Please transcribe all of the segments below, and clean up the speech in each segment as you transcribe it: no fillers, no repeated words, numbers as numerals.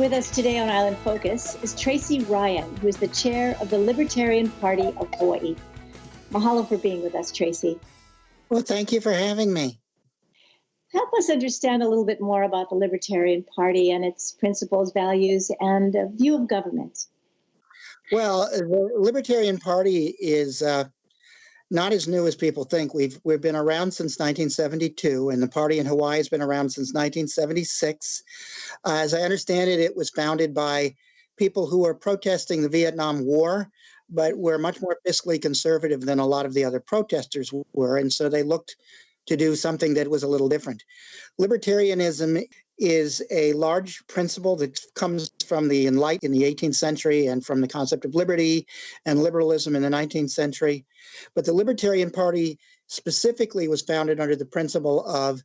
With us today on Island Focus is Tracy Ryan, who is the chair of the Libertarian Party of Hawaii. Mahalo for being with us, Tracy. Well, thank you for having me. Help us understand a little bit more about the Libertarian Party and its principles, values, and view of government. Well, the Libertarian Party is not as new as people think. We've been around since 1972, and the party in Hawaii has been around since 1976. As I understand it, it was founded by people who were protesting the Vietnam War, but were much more fiscally conservative than a lot of the other protesters were, and so they looked to do something that was a little different. Libertarianism is a large principle that comes from the Enlightenment in the 18th century and from the concept of liberty and liberalism in the 19th century. But the Libertarian Party specifically was founded under the principle of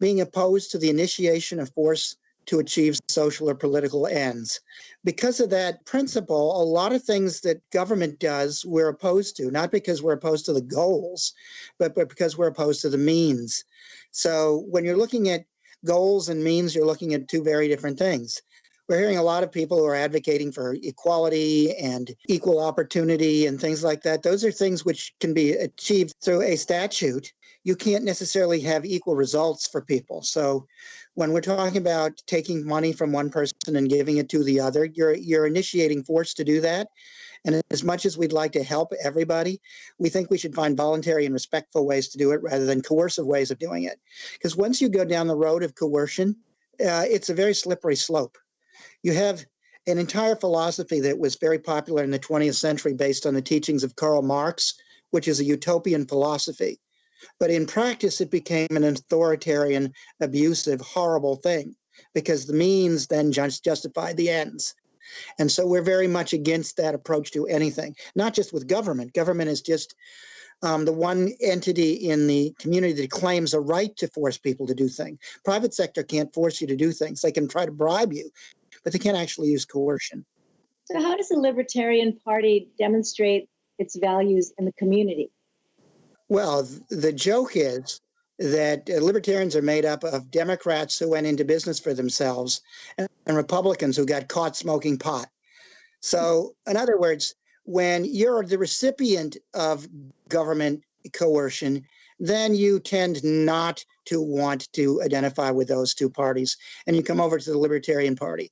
being opposed to the initiation of force to achieve social or political ends. Because of that principle, a lot of things that government does, we're opposed to, not because we're opposed to the goals, but because we're opposed to the means. So when you're looking at goals and means, you're looking at two very different things. We're hearing a lot of people who are advocating for equality and equal opportunity and things like that. Those are things which can be achieved through a statute. You can't necessarily have equal results for people. So when we're talking about taking money from one person and giving it to the other, you're initiating force to do that. And as much as we'd like to help everybody, we think we should find voluntary and respectful ways to do it rather than coercive ways of doing it. Because once you go down the road of coercion, it's a very slippery slope. You have an entire philosophy that was very popular in the 20th century based on the teachings of Karl Marx, which is a utopian philosophy. But in practice, it became an authoritarian, abusive, horrible thing because the means then justified the ends. And so we're very much against that approach to anything, not just with government. Government is just the one entity in the community that claims a right to force people to do things. Private sector can't force you to do things. They can try to bribe you, but they can't actually use coercion. So how does the Libertarian Party demonstrate its values in the community? Well, the joke is that libertarians are made up of Democrats who went into business for themselves and Republicans who got caught smoking pot. So, in other words, when you're the recipient of government coercion, then you tend not to want to identify with those two parties, and you come over to the Libertarian Party.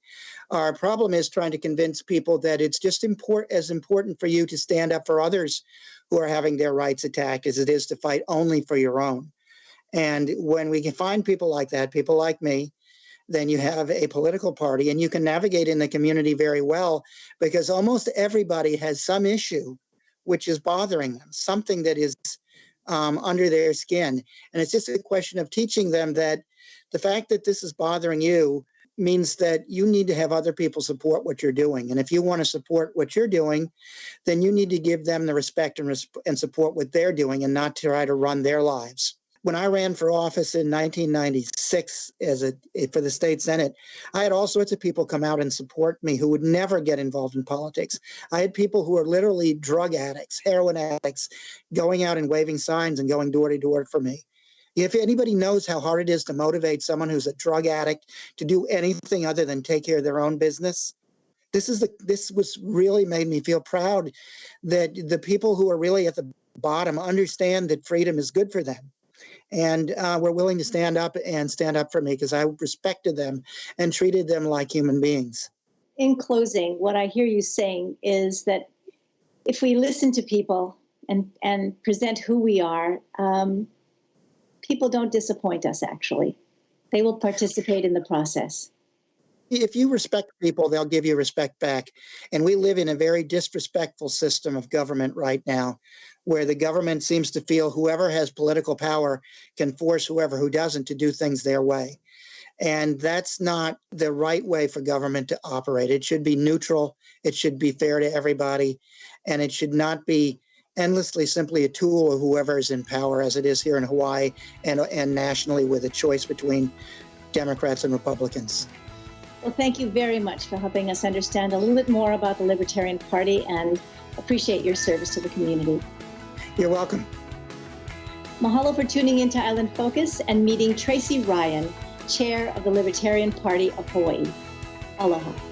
Our problem is trying to convince people that it's just as important for you to stand up for others who are having their rights attacked as it is to fight only for your own. And when we can find people like that, people like me, then you have a political party and you can navigate in the community very well because almost everybody has some issue which is bothering them, something that is under their skin. And it's just a question of teaching them that the fact that this is bothering you means that you need to have other people support what you're doing. And if you want to support what you're doing, then you need to give them the respect and support what they're doing and not try to run their lives. When I ran for office in 1996 for the state senate, I had all sorts of people come out and support me who would never get involved in politics. I had people who were literally drug addicts, heroin addicts, going out and waving signs and going door to door for me. If anybody knows how hard it is to motivate someone who's a drug addict to do anything other than take care of their own business, this was really made me feel proud that the people who are really at the bottom understand that freedom is good for them. And were willing to stand up for me because I respected them and treated them like human beings. In closing, what I hear you saying is that if we listen to people and present who we are, people don't disappoint us, actually. They will participate in the process. If you respect people, they'll give you respect back. And we live in a very disrespectful system of government right now, where the government seems to feel whoever has political power can force whoever who doesn't to do things their way. And that's not the right way for government to operate. It should be neutral. It should be fair to everybody. And it should not be endlessly simply a tool of whoever is in power, as it is here in Hawaii and nationally with a choice between Democrats and Republicans. Well, thank you very much for helping us understand a little bit more about the Libertarian Party and appreciate your service to the community. You're welcome. Mahalo for tuning into Island Focus and meeting Tracy Ryan, Chair of the Libertarian Party of Hawaii. Aloha.